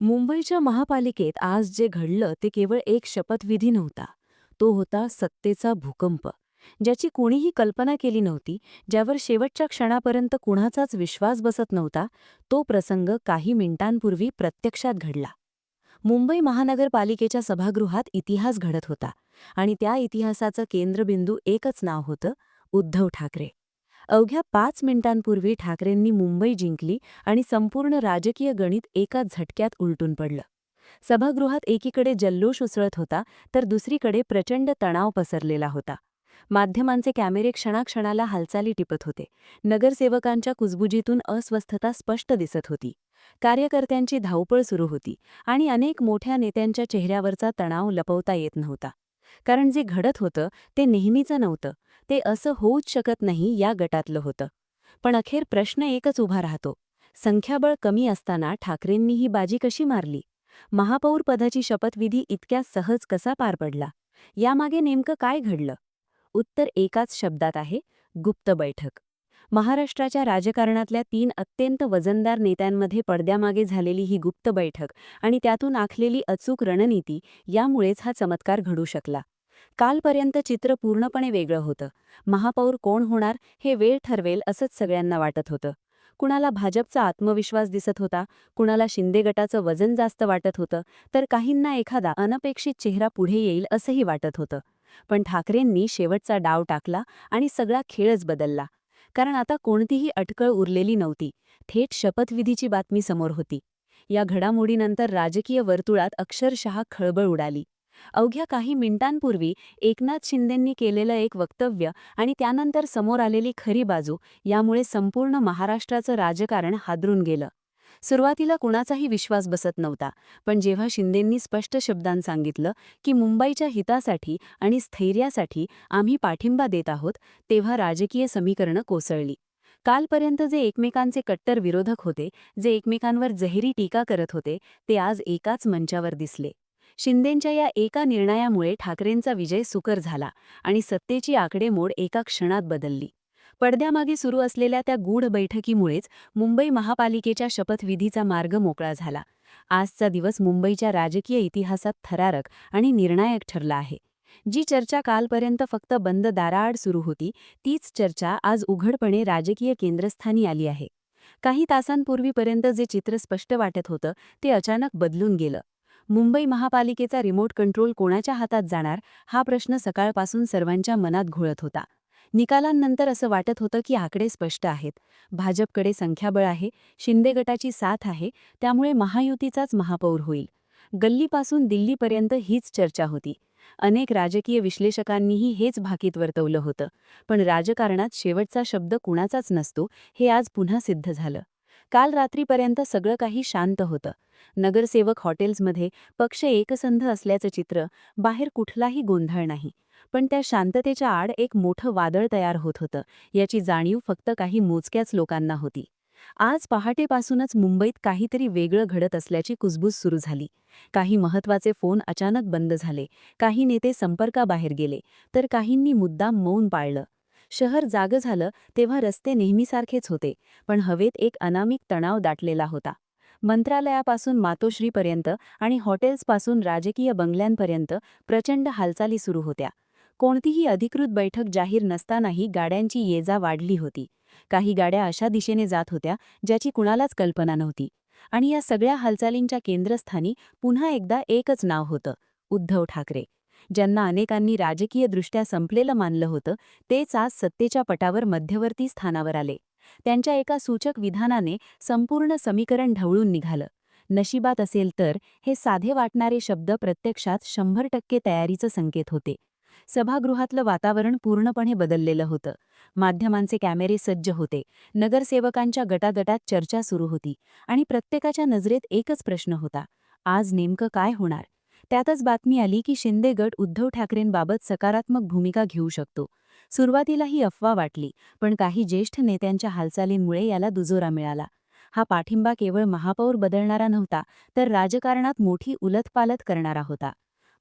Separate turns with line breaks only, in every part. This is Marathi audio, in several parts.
मुंबईच्या महापालिकेत आज जे घडलं ते केवळ एक शपथविधी नव्हता. तो होता सत्तेचा भूकंप, ज्याची कोणीही कल्पना केली नव्हती, ज्यावर शेवटच्या क्षणापर्यंत कुणाचाच विश्वास बसत नव्हता. तो प्रसंग काही मिनिटांपूर्वी प्रत्यक्षात घडला. मुंबई महानगरपालिकेच्या सभागृहात इतिहास घडत होता आणि त्या इतिहासाचं केंद्रबिंदू एकच नाव होतं: उद्धव ठाकरे. अवघ्या 5 मिनिटांपूर्वी ठाकरेंनी मुंबई जिंकली आणि संपूर्ण राजकीय गणित एकाच झटक्यात उलटून पडलं. सभागृहात एकीकडे जल्लोष उसळत होता, तर दुसरीकडे प्रचंड तणाव पसरलेला होता. माध्यमांचे कॅमेरे क्षणाक्षणाला हालचाली टिपत होते. नगरसेवकांच्या कुजबुजीतून अस्वस्थता स्पष्ट दिसत होती. कार्यकर्त्यांची धावपळ सुरू होती आणि अनेक मोठ्या नेत्यांच्या चेहऱ्यावरचा तणाव लपवता येत नव्हता. कारण जे घडत होतं ते नेहमीचं नव्हतं. ते असं होऊच शकत नाही या गटातलं होतं. पण अखेर प्रश्न एकच उभा राहतो: संख्याबळ कमी असताना ठाकरेंनी ही बाजी कशी मारली? महापौर पदाची शपथविधी इतक्या सहज कसा पार पडला? यामागे नेमकं काय घडलं? उत्तर एकाच शब्दात आहे: गुप्त बैठक. महाराष्ट्राच्या राजकारणातल्या 3 अत्यंत वजनदार नेत्यांमध्ये पडद्यामागे झालेली ही गुप्त बैठक आणि त्यातून आखलेली अचूक रणनीती, यामुळेच हा चमत्कार घडू शकला. कालपर्यंत चित्र पूर्णपणे वेगळं होतं. महापौर कोण होणार हे वेळ ठरवेल असंच सगळ्यांना वाटत होतं. कुणाला भाजपचा आत्मविश्वास दिसत होता, कुणाला शिंदे गटाचं वजन जास्त वाटत होतं, तर काहींना एखादा अनपेक्षित चेहरा पुढे येईल असंही वाटत होतं. पण ठाकरेंनी शेवटचा डाव टाकला आणि सगळा खेळच बदलला. कारण आता कोणतीही अटकळ उरलेली नव्हती. थेट शपथविधीची बातमी समोर होती. या घडामोडीनंतर राजकीय वर्तुळात अक्षरशः खळबळ उडाली. अवघ्या काही मिनिटांपूर्वी एकनाथ शिंदेंनी केलेलं एक वक्तव्य आणि त्यानंतर समोर आलेली खरी बाजू, यामुळे संपूर्ण महाराष्ट्राचं राजकारण हादरून गेलं. सुरुवातीला कुणाचाही विश्वास बसत नव्हता, पण जेव्हा शिंदेंनी स्पष्ट शब्दांत सांगितलं की मुंबईच्या हितासाठी आणि स्थैर्यासाठी आम्ही पाठिंबा देत आहोत, तेव्हा राजकीय समीकरणं कोसळली. कालपर्यंत जे एकमेकांचे कट्टर विरोधक होते, जे एकमेकांवर जहिरी टीका करत होते, ते आज एकाच मंचावर दिसले. शिंदेंच्या या एका निर्णयामुळे ठाकरेंचा विजय सुकर झाला आणि सत्तेची आकडेमोड एका क्षणात बदलली. पडद्यामागे सुरू असलेल्या त्या गूढ बैठकीमुळेच मुंबई महापालिकेच्या शपथविधीचा मार्ग मोकळा झाला. आजचा दिवस मुंबईच्या राजकीय इतिहासात थरारक आणि निर्णायक ठरला आहे. जी चर्चा कालपर्यंत फक्त बंद दाराआड सुरू होती, तीच चर्चा आज उघडपणे राजकीय केंद्रस्थानी आली आहे. काही तासांपूर्वीपर्यंत जे चित्र स्पष्ट वाटत होतं, ते अचानक बदलून गेलं. मुंबई महापालिकेचा रिमोट कंट्रोल कोणाच्या हातात जाणार, हा प्रश्न सकाळपासून सर्वांच्या मनात घोळत होता. निकालांनंतर असं वाटत होतं की आकडे स्पष्ट आहेत. भाजपकडे संख्याबळ आहे, शिंदे गटाची साथ आहे, त्यामुळे महायुतीचाच महापौर होईल. गल्लीपासून दिल्लीपर्यंत हीच चर्चा होती. अनेक राजकीय विश्लेषकांनीही हेच भाकीत वर्तवलं होतं. पण राजकारणात शेवटचा शब्द कुणाचाच नसतो, हे आज पुन्हा सिद्ध झालं. काल रात्रीपर्यंत सगळं काही शांत होतं. नगरसेवक हॉटेल्समध्ये पक्ष एकसंध असल्याचं चित्र, बाहेर कुठलाही गोंधळ नाही. पण त्या शांततेच्या आड एक मोठं वादळ तयार होत होतं, याची जाणीव फक्त काही मोजक्याच लोकांना होती. आज पहाटेपासूनच मुंबईत काहीतरी वेगळं घडत असल्याची कुजबूज सुरू झाली. काही महत्त्वाचे फोन अचानक बंद झाले, काही नेते संपर्काबाहेर गेले, तर काहींनी मुद्दाम मौन पाळलं. शहर जागं झालं तेव्हा रस्ते नेहमीसारखेच होते, पण हवेत एक अनामिक तणाव दाटलेला होता. मंत्रालयापासून मातोश्रीपर्यंत आणि हॉटेल्सपासून राजकीय बंगल्यांपर्यंत प्रचंड हालचाली सुरू होत्या. कोणतीही अधिकृत बैठक जाहीर नसतानाही गाड्यांची ये-जा वाढली होती. काही गाड्या अशा दिशेने जात होत्या ज्याची कुणालाच कल्पना नव्हती. आणि या सगळ्या हालचालींच्या केंद्रस्थानी पुन्हा एकदा एकच नाव होतं: उद्धव ठाकरे. ज्यांना अनेकांनी राजकीयदृष्ट्या संपलेलं मानलं होतं, तेच आज सत्तेच्या पटावर मध्यवर्ती स्थानावर आले. त्यांच्या एका सूचक विधानाने संपूर्ण समीकरण ढवळून निघालं. नशिबात असेल तर हे साधे वाटणारे शब्द प्रत्यक्षात 100% तयारीचं संकेत होते. सभागृहातलं वातावरण पूर्णपणे बदललेलं होतं. माध्यमांचे कॅमेरे सज्ज होते. नगरसेवकांच्या गटागटात चर्चा सुरू होती आणि प्रत्येकाच्या नजरेत एकच प्रश्न होता: आज नेमकं काय होणार? त्यातच बातमी आली की शिंदे गट उद्धव ठाकरेंबाबत सकारात्मक भूमिका घेऊ शकतो. सुरुवातीला ही अफवा वाटली, पण काही ज्येष्ठ नेत्यांच्या हालचालींमुळे याला दुजोरा मिळाला. हा पाठिंबा केवळ महापौर बदलणारा नव्हता, तर राजकारणात मोठी उलथपालथ करणारा होता.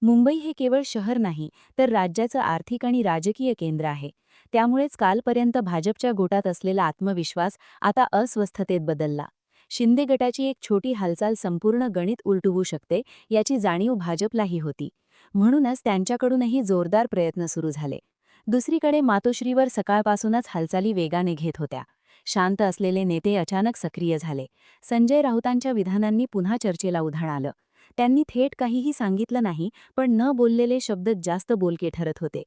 मुंबई हे केवळ शहर नाही, तर राज्याचं आर्थिक आणि राजकीय केंद्र आहे. त्यामुळेच कालपर्यंत भाजपच्या गोटात असलेला आत्मविश्वास आता अस्वस्थतेत बदलला. शिंदे गटाची एक छोटी हालचाल संपूर्ण गणित उलटवू शकते याची जाणीव भाजपलाही होती. म्हणूनच त्यांच्याकडूनही जोरदार प्रयत्न सुरू झाले. दुसरीकडे मातोश्रीवर सकाळपासूनच हालचाली वेगाने घेत होत्या. शांत असलेले नेते अचानक सक्रिय झाले. संजय राऊतांच्या विधानांनी पुन्हा चर्चेला उधाण आलं. त्यांनी थेट काहीही सांगितलं नाही, पण न बोललेले शब्द जास्त बोलके ठरत होते.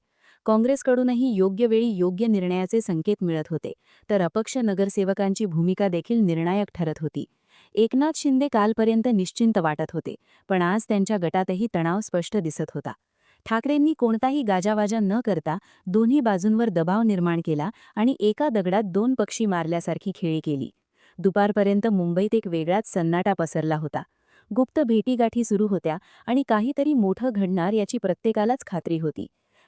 काँग्रेसकडूनही योग्य वेळी योग्य निर्णयाचे संकेत मिळत होते, तर अपक्ष नगरसेवकांची भूमिका देखील निर्णायक ठरत होती. एकनाथ शिंदे कालपर्यंत निश्चिंत वाटत होते, पण आज त्यांच्या गटातही तणाव स्पष्ट दिसत होता. ठाकरेंनी कोणताही गाजावाजा न करता दोन्ही बाजूंवर दबाव निर्माण केला आणि एका दगडात दोन पक्षी मारल्यासारखी खेळी केली. दुपारपर्यंत मुंबईत एक वेगळाच सन्नाटा पसरला होता. गुप्त भेटीगाठी सुरू होत्या आणि काहीतरी मोठं घडणार याची प्रत्येकालाच खात्री होती.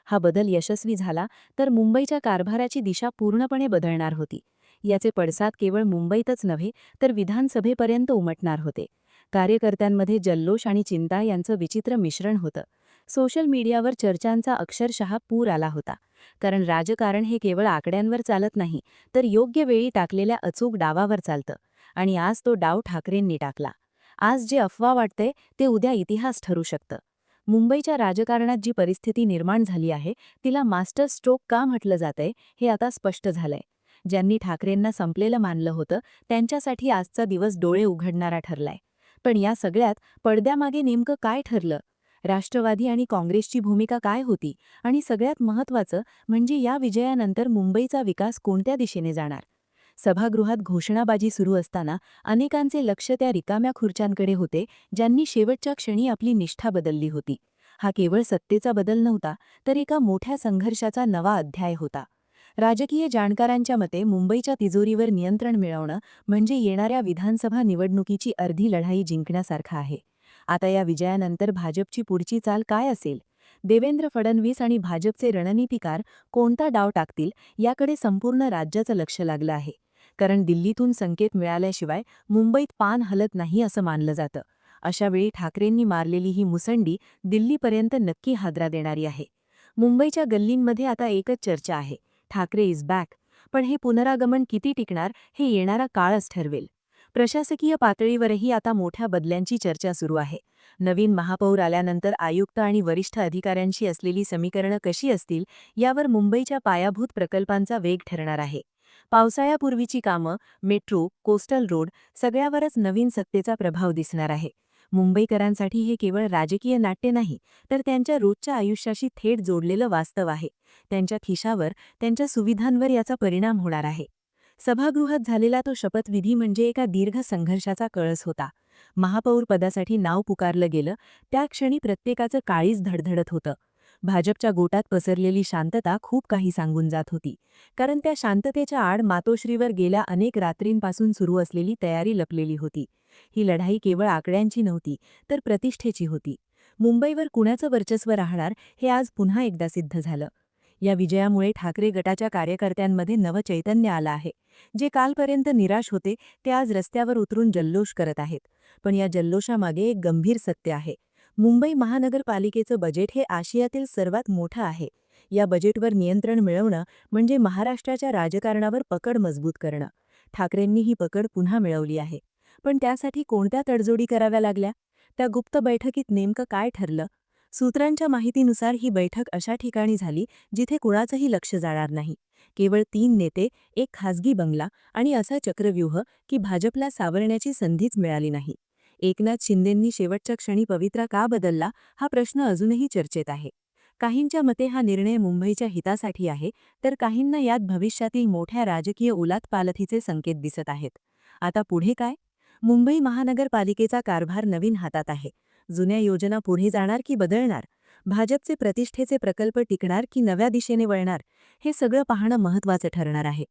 हा बदल यशस्वी झाला तर मुंबईच्या कारभाराची दिशा पूर्णपणे बदलणार होती. याचे पडसाद केवळ मुंबईतच नव्हे तर विधानसभेपर्यंत उमटणार होते. कार्यकर्त्यांमध्ये जल्लोष आणि चिंता यांचं विचित्र मिश्रण होतं. सोशल मीडियावर चर्चांचा अक्षरशः पूर आला होता. कारण राजकारण हे केवळ आकड्यांवर चालत नाही, तर योग्य वेळी टाकलेल्या अचूक डावावर चालतं. आणि आज तो डाव ठाकरेंनी टाकला. आज जे अफवा वाटते ते उद्या इतिहास ठरू शकतं. मुंबईच्या राजकारणात जी परिस्थिती निर्माण झाली आहे तिला मास्टर स्ट्रोक का म्हटलं जातंय हे आता स्पष्ट झालंय. ज्यांनी ठाकरेंना संपलेलं मानलं होतं त्यांच्यासाठी आजचा दिवस डोळे उघडणारा ठरलाय. पण या सगळ्यात पडद्यामागे नेमकं काय ठरलं? राष्ट्रवादी आणि काँग्रेसची भूमिका काय होती? आणि सगळ्यात महत्त्वाचं म्हणजे या विजयानंतर मुंबईचा विकास कोणत्या दिशेने जाणार? सभागृहात घोषणाबाजी सुरू असताना अनेकांचे लक्ष त्या रिकाम्या खुर्च्यांकडे होते ज्यांनी शेवटच्या क्षणी आपली निष्ठा बदलली होती. हा केवळ सत्तेचा बदल नव्हता, तर एका मोठ्या संघर्षाचा नवा अध्याय होता. राजकीय जाणकारांच्या मते मुंबईच्या तिजोरीवर नियंत्रण मिळवणं म्हणजे येणाऱ्या विधानसभा निवडणुकीची अर्धी लढाई जिंकण्यासारखं आहे. आता या विजयानंतर भाजपची पुढची चाल काय असेल? देवेंद्र फडणवीस आणि भाजपचे रणनीतिकार कोणता डाव टाकतील याकडे संपूर्ण राज्याचं लक्ष लागलं आहे. कारण दिल्लीतून संकेत मिळाल्याशिवाय मुंबईत पान हलत नाही असं मानलं जातं. अशावेळी ठाकरेंनी मारलेली ही मुसंडी दिल्लीपर्यंत नक्की हादरा देणारी आहे. मुंबईच्या गल्लींमध्ये आता एकच चर्चा आहे, ठाकरे इज बॅक. पण हे पुनरागमन किती टिकणार हे येणारा काळच ठरवेल. प्रशासकीय पातळीवरही आता मोठ्या बदल्यांची चर्चा सुरू आहे. नवीन महापौर आल्यानंतर आयुक्त आणि वरिष्ठ अधिकाऱ्यांशी असलेली समीकरणं कशी असतील यावर मुंबईच्या पायाभूत प्रकल्पांचा वेग ठरणार आहे. पावसाळ्यापूर्वीची कामं, मेट्रो, कोस्टल रोड सगळ्यावरच नवीन सत्तेचा प्रभाव दिसणार आहे. मुंबईकरांसाठी हे केवळ राजकीय नाट्य नाही, तर त्यांच्या रोजच्या आयुष्याशी थेट जोडलेलं वास्तव आहे. त्यांच्या खिशावर, त्यांच्या सुविधांवर याचा परिणाम होणार आहे. सभागृहात झालेला तो शपथविधी म्हणजे एका दीर्घ संघर्षाचा कळस होता. महापौर पदासाठी नाव पुकारलं गेलं त्या क्षणी प्रत्येकाचं काळीज धडधडत होतं. भाजपच्या गोटात पसरलेली शांतता खूप काही सांगून जात होती. कारण त्या शांततेच्या आड मातोश्रीवर गेल्या अनेक रात्रींपासून सुरू असलेली तयारी लपलेली होती. ही लढाई केवळ आकड्यांची नव्हती, तर प्रतिष्ठेची होती. मुंबईवर कुणाचं वर्चस्व राहणार हे आज पुन्हा एकदा सिद्ध झालं. या विजयामुळे ठाकरे गटाच्या कार्यकर्त्यांमध्ये नवचैतन्य आलं आहे. जे कालपर्यंत निराश होते ते आज रस्त्यावर उतरून जल्लोष करत आहेत. पण या जल्लोषामागे एक गंभीर सत्य आहे. मुंबई महानगरपालिकेचं बजेट हे आशियातील सर्वात मोठं आहे. या बजेटवर नियंत्रण मिळवणं म्हणजे महाराष्ट्राच्या राजकारणावर पकड मजबूत करणं. ठाकरेंनी ही पकड पुन्हा मिळवली आहे. पण त्यासाठी कोणत्या तडजोडी कराव्या लागल्या? त्या गुप्त बैठकीत नेमकं काय ठरलं? सूत्रांच्या माहितीनुसार ही बैठक अशा ठिकाणी झाली जिथे कुणाचंही लक्ष जाणार नाही. केवळ 3 नेते, एक खासगी बंगला आणि असा चक्रव्यूह की भाजपला सावरण्याची संधीच मिळाली नाही. एकनाथ शिंदेंनी शेवटच्या क्षणी पवित्रा का बदलला हा प्रश्न अजूनही चर्चेत आहे. काहींच्या मते हा निर्णय मुंबईच्या हितासाठी आहे, तर काहींना यात भविष्यातील मोठ्या राजकीय उलातपालथीचे संकेत दिसत आहेत. आता पुढे काय? मुंबई महानगरपालिकेचा कारभार नवीन हातात आहे. जुन्या योजना पुढे जाणार की बदलणार? भाजपचे प्रतिष्ठेचे प्रकल्प टिकणार की नव्या दिशेने वळणार? हे सगळं पाहणं महत्त्वाचं ठरणार आहे.